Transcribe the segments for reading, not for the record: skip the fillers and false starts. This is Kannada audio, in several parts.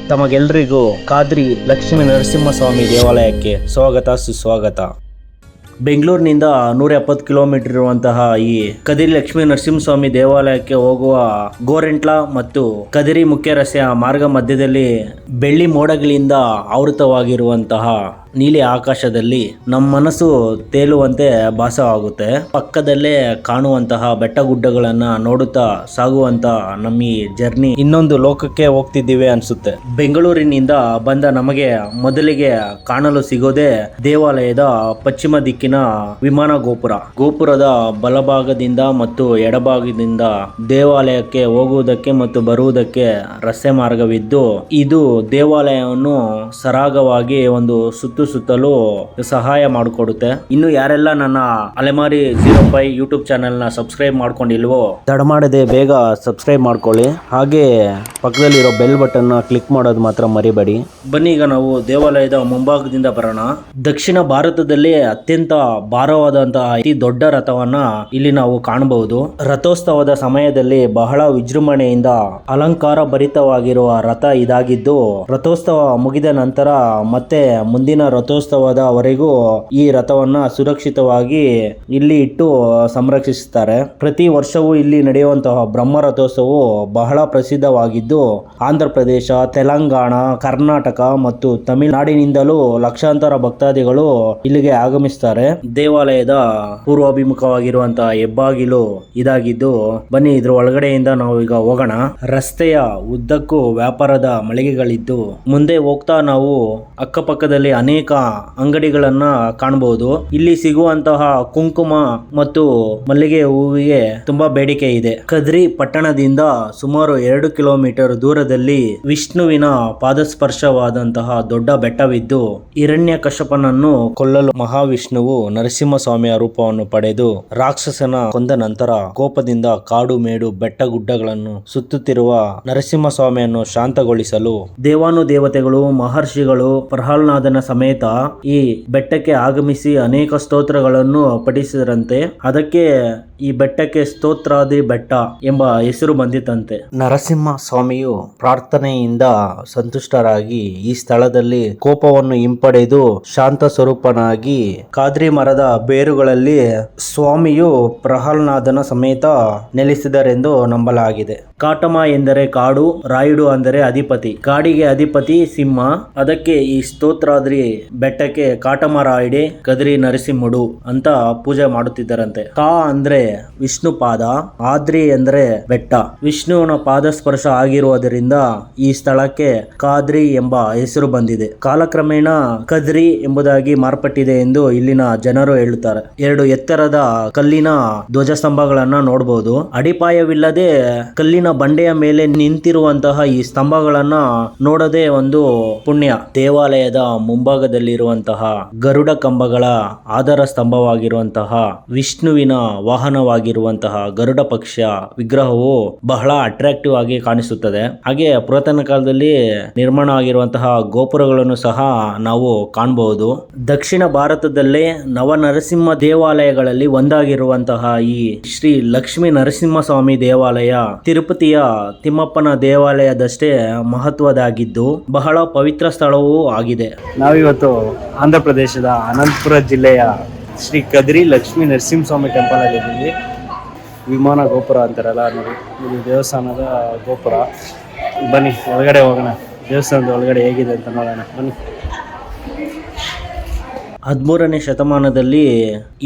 ತಮಗೆಲ್ಲರಿಗೂ ಖಾದ್ರಿ ಲಕ್ಷ್ಮೀ ನರಸಿಂಹಸ್ವಾಮಿ ದೇವಾಲಯಕ್ಕೆ ಸ್ವಾಗತ ಸುಸ್ವಾಗತ. ಬೆಂಗಳೂರಿನಿಂದ 170 ಕಿಲೋಮೀಟರ್ ಇರುವಂತಹ ಈ ಕದಿರಿ ಲಕ್ಷ್ಮೀ ನರಸಿಂಹಸ್ವಾಮಿ ದೇವಾಲಯಕ್ಕೆ ಹೋಗುವ ಗೋರೆಂಟ್ಲ ಮತ್ತು ಕದಿರಿ ಮುಖ್ಯ ರಸ್ತೆಯ ಮಾರ್ಗ ಮಧ್ಯದಲ್ಲಿ ಬೆಳ್ಳಿ ಮೋಡಗಳಿಂದ ಆವೃತವಾಗಿರುವಂತಹ ನೀಲಿ ಆಕಾಶದಲ್ಲಿ ನಮ್ಮ ಮನಸ್ಸು ತೇಲುವಂತೆ ಭಾಸವಾಗುತ್ತೆ. ಪಕ್ಕದಲ್ಲೇ ಕಾಣುವಂತಹ ಬೆಟ್ಟ ಗುಡ್ಡಗಳನ್ನ ನೋಡುತ್ತಾ ಸಾಗುವಂತ ನಮ್ಮ ಈ ಜರ್ನಿ ಇನ್ನೊಂದು ಲೋಕಕ್ಕೆ ಹೋಗ್ತಿದ್ದೀವಿ ಅನ್ಸುತ್ತೆ. ಬೆಂಗಳೂರಿನಿಂದ ಬಂದ ನಮಗೆ ಮೊದಲಿಗೆ ಕಾಣಲು ಸಿಗೋದೇ ದೇವಾಲಯದ ಪಶ್ಚಿಮ ದಿಕ್ಕಿನ ವಿಮಾನ ಗೋಪುರದ ಬಲಭಾಗದಿಂದ ಮತ್ತು ಎಡಭಾಗದಿಂದ ದೇವಾಲಯಕ್ಕೆ ಹೋಗುವುದಕ್ಕೆ ಮತ್ತು ಬರುವುದಕ್ಕೆ ರಸ್ತೆ ಮಾರ್ಗವಿದ್ದು, ಇದು ದೇವಾಲಯವನ್ನು ಸರಾಗವಾಗಿ ಒಂದು ಸುತ್ತಲೂ ಸಹಾಯ ಮಾಡಿಕೊಡುತ್ತೆ. ಇನ್ನು ಯಾರೆಲ್ಲ ನನ್ನ ಅಲೆಮಾರಿ 05 ಯೂಟ್ಯೂಬ್ ಚಾನೆಲ್ ನ ಸಬ್ಸ್ಕ್ರೈಬ್ ಮಾಡ್ಕೊಂಡಿಲ್ವೋ ತಡ ಮಾಡದೆ ಬೇಗ ಸಬ್ಸ್ಕ್ರೈಬ್ ಮಾಡ್ಕೊಳ್ಳಿ. ಹಾಗೆ ಪಕ್ಕದಲ್ಲಿರೋ ಬೆಲ್ ಬಟನ್ ನ ಕ್ಲಿಕ್ ಮಾಡೋದು ಮಾತ್ರ ಮರಿಬೇಡಿ. ಬನ್ನಿ ಈಗ ನಾವು ದೇವಾಲಯದ ಮುಂಭಾಗದಿಂದ ಬರೋಣ. ದಕ್ಷಿಣ ಭಾರತದಲ್ಲಿ ಅತ್ಯಂತ ಭಾರವಾದಂತಹ ಅತಿ ದೊಡ್ಡ ರಥವನ್ನ ಇಲ್ಲಿ ನಾವು ಕಾಣಬಹುದು. ರಥೋತ್ಸವದ ಸಮಯದಲ್ಲಿ ಬಹಳ ವಿಜೃಂಭಣೆಯಿಂದ ಅಲಂಕಾರ ಭರಿತವಾಗಿರುವ ರಥ ಇದಾಗಿದ್ದು, ರಥೋತ್ಸವ ಮುಗಿದ ನಂತರ ಮತ್ತೆ ಮುಂದಿನ ರಥೋತ್ಸವದವರೆಗೂ ಈ ರಥವನ್ನ ಸುರಕ್ಷಿತವಾಗಿ ಇಲ್ಲಿ ಇಟ್ಟು ಸಂರಕ್ಷಿಸುತ್ತಾರೆ. ಪ್ರತಿ ವರ್ಷವೂ ಇಲ್ಲಿ ನಡೆಯುವಂತಹ ಬ್ರಹ್ಮ ರಥೋತ್ಸವವು ಬಹಳ ಪ್ರಸಿದ್ಧವಾಗಿದ್ದು, ಆಂಧ್ರ ಪ್ರದೇಶ, ತೆಲಂಗಾಣ, ಕರ್ನಾಟಕ ಮತ್ತು ತಮಿಳುನಾಡಿನಿಂದಲೂ ಲಕ್ಷಾಂತರ ಭಕ್ತಾದಿಗಳು ಇಲ್ಲಿಗೆ ಆಗಮಿಸುತ್ತಾರೆ. ದೇವಾಲಯದ ಪೂರ್ವಾಭಿಮುಖವಾಗಿರುವಂತಹ ಹೆಬ್ಬಾಗಿಲು ಇದಾಗಿದ್ದು, ಬನ್ನಿ ಇದ್ರ ಒಳಗಡೆಯಿಂದ ನಾವು ಈಗ ಹೋಗೋಣ. ರಸ್ತೆಯ ಉದ್ದಕ್ಕೂ ವ್ಯಾಪಾರದ ಮಳಿಗೆಗಳಿದ್ದು, ಮುಂದೆ ಹೋಗ್ತಾ ನಾವು ಅಕ್ಕಪಕ್ಕದಲ್ಲಿ ಅನೇಕ ಅಂಗಡಿಗಳನ್ನ ಕಾಣಬಹುದು. ಇಲ್ಲಿ ಸಿಗುವಂತಹ ಕುಂಕುಮ ಮತ್ತು ಮಲ್ಲಿಗೆ ಹೂವಿಗೆ ತುಂಬಾ ಬೇಡಿಕೆ ಇದೆ. ಕದ್ರಿ ಪಟ್ಟಣದಿಂದ ಸುಮಾರು 2 ಕಿಲೋಮೀಟರ್ ದೂರದಲ್ಲಿ ವಿಷ್ಣುವಿನ ಪಾದಸ್ಪರ್ಶವಾದಂತಹ ದೊಡ್ಡ ಬೆಟ್ಟವಿದ್ದು, ಹಿರಣ್ಯಕಶ್ಯಪನನ್ನು ಕೊಲ್ಲಲು ಮಹಾವಿಷ್ಣುವು ನರಸಿಂಹಸ್ವಾಮಿಯ ರೂಪವನ್ನು ಪಡೆದು ರಾಕ್ಷಸನ ಕೊಂದ ನಂತರ ಕೋಪದಿಂದ ಕಾಡು ಮೇಡು ಬೆಟ್ಟ ಗುಡ್ಡಗಳನ್ನು ಸುತ್ತುತ್ತಿರುವ ನರಸಿಂಹಸ್ವಾಮಿಯನ್ನು ಶಾಂತಗೊಳಿಸಲು ದೇವಾನುದೇವತೆಗಳು ಮಹರ್ಷಿಗಳು ಪ್ರಹ್ಲಾದನ ಸಮೇತ ಈ ಬೆಟ್ಟಕ್ಕೆ ಆಗಮಿಸಿ ಅನೇಕ ಸ್ತೋತ್ರಗಳನ್ನು ಪಠಿಸಿದರಂತೆ. ಅದಕ್ಕೆ ಈ ಬೆಟ್ಟಕ್ಕೆ ಸ್ತೋತ್ರಾದಿ ಬೆಟ್ಟ ಎಂಬ ಹೆಸರು ಬಂದಿತಂತೆ. ನರಸಿಂಹ ಸ್ವಾಮಿಯು ಪ್ರಾರ್ಥನೆಯಿಂದ ಸಂತುಷ್ಟರಾಗಿ ಈ ಸ್ಥಳದಲ್ಲಿ ಕೋಪವನ್ನು ಹಿಂಪಡೆದು ಶಾಂತ ಸ್ವರೂಪನಾಗಿ ಕಾದ್ರಿ ಮರದ ಬೇರುಗಳಲ್ಲಿ ಸ್ವಾಮಿಯು ಪ್ರಹ್ಲಾದನ ಸಮೇತ ನೆಲೆಸಿದರೆಂದು ನಂಬಲಾಗಿದೆ. ಕಾಟಮ ಎಂದರೆ ಕಾಡು, ರಾಯುಡು ಅಂದರೆ ಅಧಿಪತಿ. ಕಾಡಿಗೆ ಅಧಿಪತಿ ಸಿಂಹ. ಅದಕ್ಕೆ ಈ ಸ್ತೋತ್ರಾದ್ರಿ ಬೆಟ್ಟಕ್ಕೆ ಕಾಟಮರಾಯುಡೆ ಕದ್ರಿ ನರಸಿಂಹುಡು ಅಂತ ಪೂಜೆ ಮಾಡುತ್ತಿದ್ದರಂತೆ. ಕಾ ಅಂದ್ರೆ ವಿಷ್ಣು ಪಾದ, ಆದ್ರಿ ಅಂದ್ರೆ ಬೆಟ್ಟ. ವಿಷ್ಣುವಿನ ಪಾದ ಸ್ಪರ್ಶ ಆಗಿರುವುದರಿಂದ ಈ ಸ್ಥಳಕ್ಕೆ ಕಾದ್ರಿ ಎಂಬ ಹೆಸರು ಬಂದಿದೆ. ಕಾಲಕ್ರಮೇಣ ಕದ್ರಿ ಎಂಬುದಾಗಿ ಮಾರ್ಪಟ್ಟಿದೆ ಎಂದು ಇಲ್ಲಿನ ಜನರು ಹೇಳುತ್ತಾರೆ. 2 ಎತ್ತರದ ಕಲ್ಲಿನ ಧ್ವಜಸ್ತಂಭಗಳನ್ನ ನೋಡಬಹುದು. ಅಡಿಪಾಯವಿಲ್ಲದೆ ಕಲ್ಲಿನ ಬಂಡೆಯ ಮೇಲೆ ನಿಂತಿರುವಂತಹ ಈ ಸ್ತಂಭಗಳನ್ನ ನೋಡೋದೇ ಒಂದು ಪುಣ್ಯ. ದೇವಾಲಯದ ಮುಂಭಾಗದಲ್ಲಿರುವಂತಹ ಗರುಡ ಕಂಬಗಳ ಆಧಾರ ಸ್ತಂಭವಾಗಿರುವಂತಹ ವಿಷ್ಣುವಿನ ವಾಹನವಾಗಿರುವಂತಹ ಗರುಡ ಪಕ್ಷ ವಿಗ್ರಹವು ಬಹಳ ಅಟ್ರಾಕ್ಟಿವ್ ಆಗಿ ಕಾಣಿಸುತ್ತದೆ. ಹಾಗೆ ಪುರಾತನ ಕಾಲದಲ್ಲಿ ನಿರ್ಮಾಣ ಆಗಿರುವಂತಹ ಗೋಪುರಗಳನ್ನು ಸಹ ನಾವು ಕಾಣಬಹುದು. ದಕ್ಷಿಣ ಭಾರತದಲ್ಲೇ ನವನರಸಿಂಹ ದೇವಾಲಯಗಳಲ್ಲಿ ಒಂದಾಗಿರುವಂತಹ ಈ ಶ್ರೀ ಲಕ್ಷ್ಮೀ ನರಸಿಂಹಸ್ವಾಮಿ ದೇವಾಲಯ ತಿರುಪತಿಯ ತಿಮ್ಮಪ್ಪನ ದೇವಾಲಯದಷ್ಟೇ ಮಹತ್ವದಾಗಿದ್ದು ಬಹಳ ಪವಿತ್ರ ಸ್ಥಳವೂ ಆಗಿದೆ. ನಾವಿವತ್ತು ಆಂಧ್ರ ಪ್ರದೇಶದ ಅನಂತಪುರ ಜಿಲ್ಲೆಯ ಶ್ರೀ ಕದಿರಿ ಲಕ್ಷ್ಮೀ ನರಸಿಂಹಸ್ವಾಮಿ ಟೆಂಪಲ್ ಅಲ್ಲಿ ಇದ್ದೀವಿ. ವಿಮಾನ ಗೋಪುರ ಅಂತಾರಲ್ಲ ನೋಡಿ, ಇದು ದೇವಸ್ಥಾನದ ಗೋಪುರ. ಬನ್ನಿ ಒಳಗಡೆ ಹೋಗೋಣ, ದೇವಸ್ಥಾನದ ಒಳಗಡೆ ಹೇಗಿದೆ ಅಂತ ನೋಡೋಣ ಬನ್ನಿ. 13ನೇ ಶತಮಾನದಲ್ಲಿ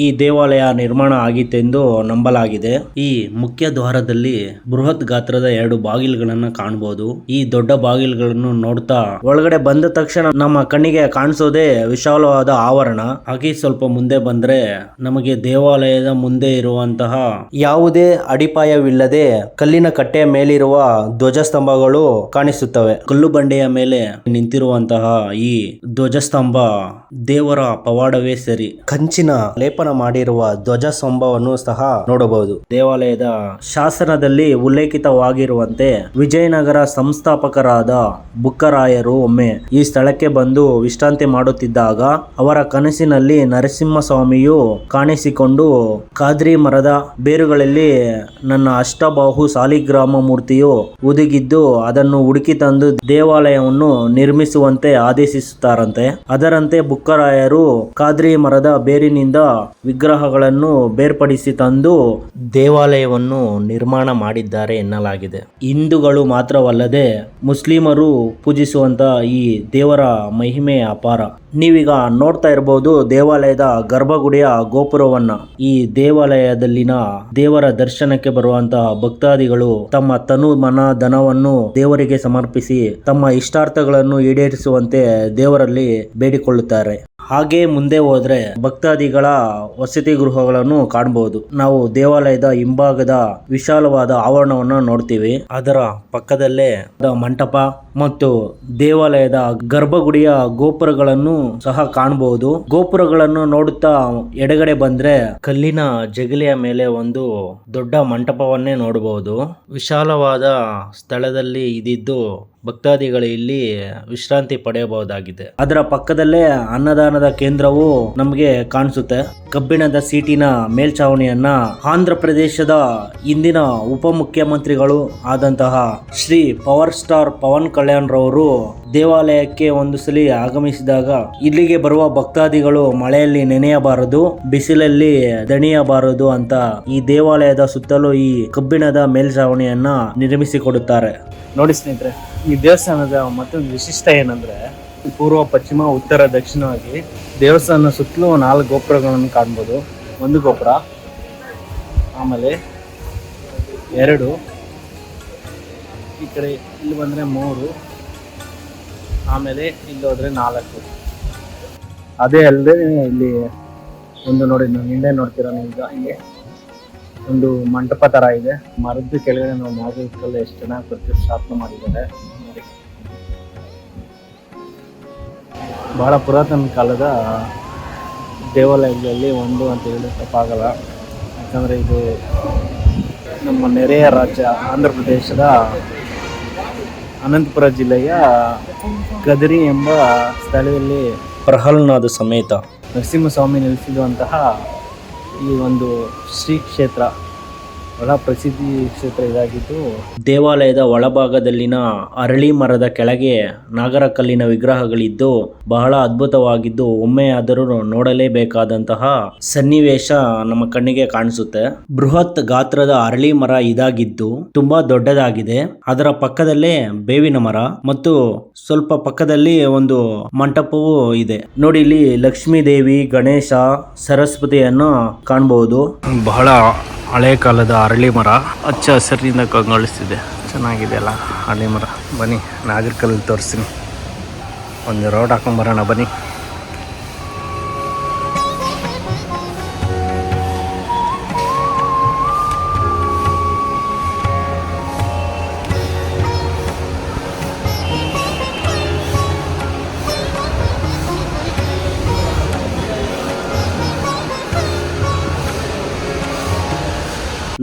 ಈ ದೇವಾಲಯ ನಿರ್ಮಾಣ ಆಗಿತ್ತೆಂದು ನಂಬಲಾಗಿದೆ. ಈ ಮುಖ್ಯ ದ್ವಾರದಲ್ಲಿ ಬೃಹತ್ ಗಾತ್ರದ 2 ಬಾಗಿಲುಗಳನ್ನ ಕಾಣಬಹುದು. ಈ ದೊಡ್ಡ ಬಾಗಿಲುಗಳನ್ನು ನೋಡ್ತಾ ಒಳಗಡೆ ಬಂದ ತಕ್ಷಣ ನಮ್ಮ ಕಣ್ಣಿಗೆ ಕಾಣಿಸೋದೇ ವಿಶಾಲವಾದ ಆವರಣ. ಹಾಗೆ ಸ್ವಲ್ಪ ಮುಂದೆ ಬಂದ್ರೆ ನಮಗೆ ದೇವಾಲಯದ ಮುಂದೆ ಇರುವಂತಹ ಯಾವುದೇ ಅಡಿಪಾಯವಿಲ್ಲದೆ ಕಲ್ಲಿನ ಕಟ್ಟೆಯ ಮೇಲಿರುವ ಧ್ವಜಸ್ತಂಭಗಳು ಕಾಣಿಸುತ್ತವೆ. ಕಲ್ಲು ಬಂಡೆಯ ಮೇಲೆ ನಿಂತಿರುವಂತಹ ಈ ಧ್ವಜಸ್ತಂಭ ದೇವರ ಪವಾಡವೇ ಸರಿ. ಕಂಚಿನ ಲೇಪನ ಮಾಡಿರುವ ಧ್ವಜ ಸ್ತಂಭವನ್ನು ಸಹ ನೋಡಬಹುದು. ದೇವಾಲಯದ ಶಾಸನದಲ್ಲಿ ಉಲ್ಲೇಖಿತವಾಗಿರುವಂತೆ ವಿಜಯನಗರ ಸಂಸ್ಥಾಪಕರಾದ ಬುಕ್ಕರಾಯರು ಒಮ್ಮೆ ಈ ಸ್ಥಳಕ್ಕೆ ಬಂದು ವಿಶ್ರಾಂತಿ ಮಾಡುತ್ತಿದ್ದಾಗ ಅವರ ಕನಸಿನಲ್ಲಿ ನರಸಿಂಹಸ್ವಾಮಿಯು ಕಾಣಿಸಿಕೊಂಡು, ಕಾದ್ರಿ ಮರದ ಬೇರುಗಳಲ್ಲಿ ನನ್ನ ಅಷ್ಟಬಾಹು ಸಾಲಿಗ್ರಾಮ ಮೂರ್ತಿಯು ಹುದುಗಿದ್ದು ಅದನ್ನು ಹುಡುಕಿ ತಂದು ದೇವಾಲಯವನ್ನು ನಿರ್ಮಿಸುವಂತೆ ಆದೇಶಿಸುತ್ತಾರಂತೆ. ಅದರಂತೆ ಬುಕ್ಕರಾಯರು ಕಾದ್ರಿ ಮರದ ಬೇರಿನಿಂದ ವಿಗ್ರಹಗಳನ್ನು ಬೇರ್ಪಡಿಸಿ ತಂದು ದೇವಾಲಯವನ್ನು ನಿರ್ಮಾಣ ಮಾಡಿದ್ದಾರೆ ಎನ್ನಲಾಗಿದೆ. ಹಿಂದೂಗಳು ಮಾತ್ರವಲ್ಲದೆ ಮುಸ್ಲಿಮರು ಪೂಜಿಸುವಂತಹ ಈ ದೇವರ ಮಹಿಮೆ ಅಪಾರ. ನೀವೀಗ ನೋಡ್ತಾ ಇರಬಹುದು ದೇವಾಲಯದ ಗರ್ಭಗುಡಿಯ ಗೋಪುರವನ್ನ. ಈ ದೇವಾಲಯದಲ್ಲಿನ ದೇವರ ದರ್ಶನಕ್ಕೆ ಬರುವಂತಹ ಭಕ್ತಾದಿಗಳು ತಮ್ಮ ತನು ಮನ ಧನವನ್ನು ದೇವರಿಗೆ ಸಮರ್ಪಿಸಿ ತಮ್ಮ ಇಷ್ಟಾರ್ಥಗಳನ್ನು ಈಡೇರಿಸುವಂತೆ ದೇವರಲ್ಲಿ ಬೇಡಿಕೊಳ್ಳುತ್ತಾರೆ. ಹಾಗೆ ಮುಂದೆ ಹೋದ್ರೆ ಭಕ್ತಾದಿಗಳ ವಸತಿ ಗೃಹಗಳನ್ನು ಕಾಣಬಹುದು. ನಾವು ದೇವಾಲಯದ ಹಿಂಭಾಗದ ವಿಶಾಲವಾದ ಆವರಣವನ್ನು ನೋಡ್ತೀವಿ. ಅದರ ಪಕ್ಕದಲ್ಲೇ ಮಂಟಪ ಮತ್ತು ದೇವಾಲಯದ ಗರ್ಭಗುಡಿಯ ಗೋಪುರಗಳನ್ನು ಸಹ ಕಾಣಬಹುದು. ಗೋಪುರಗಳನ್ನು ನೋಡುತ್ತಾ ಎಡಗಡೆ ಬಂದ್ರೆ ಕಲ್ಲಿನ ಜಗಲಿಯ ಮೇಲೆ ಒಂದು ದೊಡ್ಡ ಮಂಟಪವನ್ನೇ ನೋಡಬಹುದು. ವಿಶಾಲವಾದ ಸ್ಥಳದಲ್ಲಿ ಇದಿದ್ದು ಭಕ್ತಾದಿಗಳು ಇಲ್ಲಿ ವಿಶ್ರಾಂತಿ ಪಡೆಯಬಹುದಾಗಿದೆ. ಅದರ ಪಕ್ಕದಲ್ಲೇ ಅನ್ನದಾನದ ಕೇಂದ್ರವು ನಮಗೆ ಕಾಣಿಸುತ್ತೆ. ಕಬ್ಬಿಣದ ಸೀಟಿನ ಮೇಲ್ಛಾವಣಿಯನ್ನ ಆಂಧ್ರ ಪ್ರದೇಶದ ಇಂದಿನ ಉಪಮುಖ್ಯಮಂತ್ರಿಗಳು ಆದಂತಹ ಶ್ರೀ ಪವರ್ ಸ್ಟಾರ್ ಪವನ್ ಕಲ್ಯಾಣ್ ರವರು ದೇವಾಲಯಕ್ಕೆ ಒಂದು ಸಲ ಆಗಮಿಸಿದಾಗ ಇಲ್ಲಿಗೆ ಬರುವ ಭಕ್ತಾದಿಗಳು ಮಳೆಯಲ್ಲಿ ನೆನೆಯಬಾರದು, ಬಿಸಿಲಲ್ಲಿ ದಣಿಯಬಾರದು ಅಂತ ಈ ದೇವಾಲಯದ ಸುತ್ತಲೂ ಈ ಕಬ್ಬಿಣದ ಮೇಲ್ಛಾವಣಿಯನ್ನ ನಿರ್ಮಿಸಿಕೊಡುತ್ತಾರೆ. ನೋಡಿ ಸ್ನೇಹಿತರೆ, ಈ ದೇವಸ್ಥಾನದ ಮತ್ತೊಂದು ವಿಶಿಷ್ಟ ಏನಂದ್ರೆ ಪೂರ್ವ, ಪಶ್ಚಿಮ, ಉತ್ತರ, ದಕ್ಷಿಣವಾಗಿ ದೇವಸ್ಥಾನ ಸುತ್ತಲೂ 4 ಗೋಪುರಗಳನ್ನು ಕಾಣ್ಬೋದು. ಒಂದು ಗೋಪುರ, ಆಮೇಲೆ 2, ಈ ಕಡೆ ಇಲ್ಲಿ ಬಂದರೆ 3, ಆಮೇಲೆ ಇಲ್ಲಿ ಹೋದರೆ 4. ಅದೇ ಅಲ್ಲದೆ ಇಲ್ಲಿ ಒಂದು ನೋಡಿ, ನಾವು ಹಿಂದೆ ನೋಡ್ತೀರಾ ಈಗ ಹಿಂಗೆ ಒಂದು ಮಂಟಪ ತರ ಇದೆ. ಮರದ ಕೆಳಗಡೆ ನಾವು ಮಾದರಿಕಲ್ಲು ಎಷ್ಟು ಚೆನ್ನಾಗಿ ಪ್ರತಿಷ್ಠಾಪನೆ ಮಾಡಿದ್ದಾರೆ ನೋಡಿ. ಬಹಳ ಪುರಾತನ ಕಾಲದ ದೇವಾಲಯಗಳಲ್ಲಿ ಒಂದು ಅಂತ ಹೇಳಿದ್ರೆ ತಪ್ಪಾಗಲ್ಲ. ಯಾಕಂದರೆ ಇದು ನಮ್ಮ ನೆರೆಯ ರಾಜ್ಯ ಆಂಧ್ರ ಪ್ರದೇಶದ ಅನಂತಪುರ ಜಿಲ್ಲೆಯ ಕದಿರಿ ಎಂಬ ಸ್ಥಳದಲ್ಲಿ ಪ್ರಹ್ಲಾದ ಸಮೇತ ನರಸಿಂಹಸ್ವಾಮಿ ನೆಲೆಸಿರುವಂತಹ ಈ ಒಂದು ಶ್ರೀ ಕ್ಷೇತ್ರ ಬಹಳ ಪ್ರಸಿದ್ಧಿ ಕ್ಷೇತ್ರ ಇದಾಗಿದ್ದು, ದೇವಾಲಯದ ಒಳಭಾಗದಲ್ಲಿನ ಅರಳಿ ಮರದ ಕೆಳಗೆ ನಾಗರ ಕಲ್ಲಿನ ವಿಗ್ರಹಗಳಿದ್ದು ಬಹಳ ಅದ್ಭುತವಾಗಿದ್ದು ಒಮ್ಮೆಯಾದರೂ ನೋಡಲೇಬೇಕಾದಂತಹ ಸನ್ನಿವೇಶ ನಮ್ಮ ಕಣ್ಣಿಗೆ ಕಾಣಿಸುತ್ತೆ. ಬೃಹತ್ ಗಾತ್ರದ ಅರಳಿ ಮರ ಇದಾಗಿದ್ದು ತುಂಬಾ ದೊಡ್ಡದಾಗಿದೆ. ಅದರ ಪಕ್ಕದಲ್ಲೇ ಬೇವಿನ ಮರ ಮತ್ತು ಸ್ವಲ್ಪ ಪಕ್ಕದಲ್ಲಿ ಒಂದು ಮಂಟಪವೂ ಇದೆ. ನೋಡಿ, ಇಲ್ಲಿ ಲಕ್ಷ್ಮೀ ದೇವಿ, ಗಣೇಶ, ಸರಸ್ವತಿಯನ್ನು ಕಾಣಬಹುದು. ಬಹಳ ಹಳೆ ಕಾಲದ ಅರಳಿ ಮರ ಹಚ್ಚ ಹಸಿರಿನಿಂದ ಕಂಗೊಳಿಸ್ತಿದೆ. ಚೆನ್ನಾಗಿದೆ ಅಲ್ಲ ಅರಳಿ ಮರ. ಬನ್ನಿ ನಾಗರಿಕಲ್ಲಿ ತೋರಿಸ್ತೀನಿ. ಒಂದು ರೋಡ್ ಹಾಕೊಂಡ್ಬರೋಣ ಬನ್ನಿ.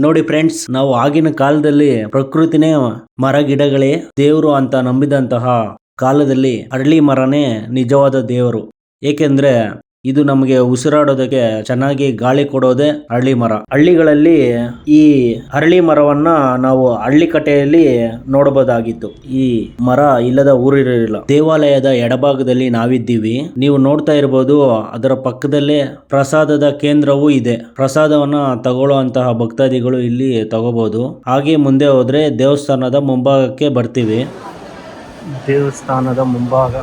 ನೋಡಿ ಫ್ರೆಂಡ್ಸ್, ನಾವು ಆಗಿನ ಕಾಲದಲ್ಲಿ ಪ್ರಕೃತಿನೇ ಮರ ಗಿಡಗಳೇ ದೇವರು ಅಂತ ನಂಬಿದಂತಹ ಕಾಲದಲ್ಲಿ ಅರಳಿ ಮರನೇ ನಿಜವಾದ ದೇವರು. ಏಕೆಂದ್ರೆ ಇದು ನಮಗೆ ಉಸಿರಾಡೋದಕ್ಕೆ ಚೆನ್ನಾಗಿ ಗಾಳಿ ಕೊಡೋದೇ ಅರಳಿ ಮರ. ಹಳ್ಳಿಗಳಲ್ಲಿ ಈ ಅರಳಿ ಮರವನ್ನ ನಾವು ಹಳ್ಳಿ ಕಟ್ಟೆಯಲ್ಲಿ ನೋಡಬಹುದಾಗಿತ್ತು. ಈ ಮರ ಇಲ್ಲದ ಊರಿರಲಿಲ್ಲ. ದೇವಾಲಯದ ಎಡಭಾಗದಲ್ಲಿ ನಾವಿದ್ದೀವಿ. ನೀವು ನೋಡ್ತಾ ಇರಬಹುದು, ಅದರ ಪಕ್ಕದಲ್ಲೇ ಪ್ರಸಾದದ ಕೇಂದ್ರವೂ ಇದೆ. ಪ್ರಸಾದವನ್ನ ತಗೊಳ್ಳುವಂತಹ ಭಕ್ತಾದಿಗಳು ಇಲ್ಲಿ ತಗೋಬಹುದು. ಹಾಗೆ ಮುಂದೆ ಹೋದ್ರೆ ದೇವಸ್ಥಾನದ ಮುಂಭಾಗಕ್ಕೆ ಬರ್ತೀವಿ. ದೇವಸ್ಥಾನದ ಮುಂಭಾಗ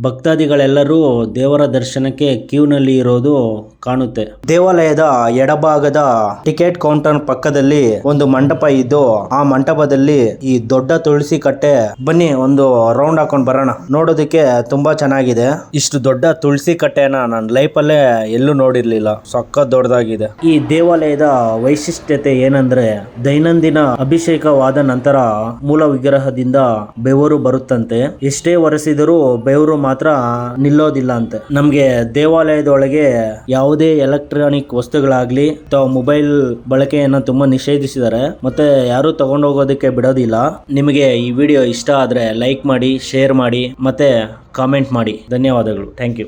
ಭಕ್ತಾದಿಗಳೆಲ್ಲರೂ ದೇವರ ದರ್ಶನಕ್ಕೆ ಕ್ಯೂನಲ್ಲಿ ಇರೋದು ಕಾಣುತ್ತೆ. ದೇವಾಲಯದ ಎಡಭಾಗದ ಟಿಕೆಟ್ ಕೌಂಟರ್ ಪಕ್ಕದಲ್ಲಿ ಒಂದು ಮಂಟಪ ಇದ್ದು, ಆ ಮಂಟಪದಲ್ಲಿ ಈ ದೊಡ್ಡ ತುಳಸಿ ಕಟ್ಟೆ, ಬನ್ನಿ ಒಂದು ರೌಂಡ್ ಹಾಕೊಂಡ್ ಬರೋಣ. ನೋಡೋದಕ್ಕೆ ತುಂಬಾ ಚೆನ್ನಾಗಿದೆ. ಇಷ್ಟು ದೊಡ್ಡ ತುಳಸಿ ಕಟ್ಟೆನ ನಾನು ಲೈಫಲ್ಲೇ ಎಲ್ಲೂ ನೋಡಿರ್ಲಿಲ್ಲ. ಸಖತ್ ದೊಡ್ಡದಾಗಿದೆ. ಈ ದೇವಾಲಯದ ವೈಶಿಷ್ಟ್ಯತೆ ಏನಂದ್ರೆ, ದೈನಂದಿನ ಅಭಿಷೇಕವಾದ ನಂತರ ಮೂಲ ವಿಗ್ರಹದಿಂದ ಬೆವರು ಬರುತ್ತಂತೆ. ಎಷ್ಟೇ ಒರೆಸಿದರೂ ಬೆವರು ಮಾತ್ರ ನಿಲ್ಲೋದಿಲ್ಲ ಅಂತೆ. ನಮ್ಗೆ ದೇವಾಲಯದೊಳಗೆ ಯಾವುದೇ ಎಲೆಕ್ಟ್ರಾನಿಕ್ ವಸ್ತುಗಳಾಗ್ಲಿ ಅಥವಾ ಮೊಬೈಲ್ ಬಳಕೆಯನ್ನ ತುಂಬಾ ನಿಷೇಧಿಸಿದ್ದಾರೆ. ಮತ್ತೆ ಯಾರು ತಗೊಂಡು ಹೋಗೋದಕ್ಕೆ ಬಿಡೋದಿಲ್ಲ. ನಿಮಗೆ ಈ ವಿಡಿಯೋ ಇಷ್ಟ ಆದ್ರೆ ಲೈಕ್ ಮಾಡಿ, ಶೇರ್ ಮಾಡಿ, ಮತ್ತೆ ಕಾಮೆಂಟ್ ಮಾಡಿ. ಧನ್ಯವಾದಗಳು. Thank you.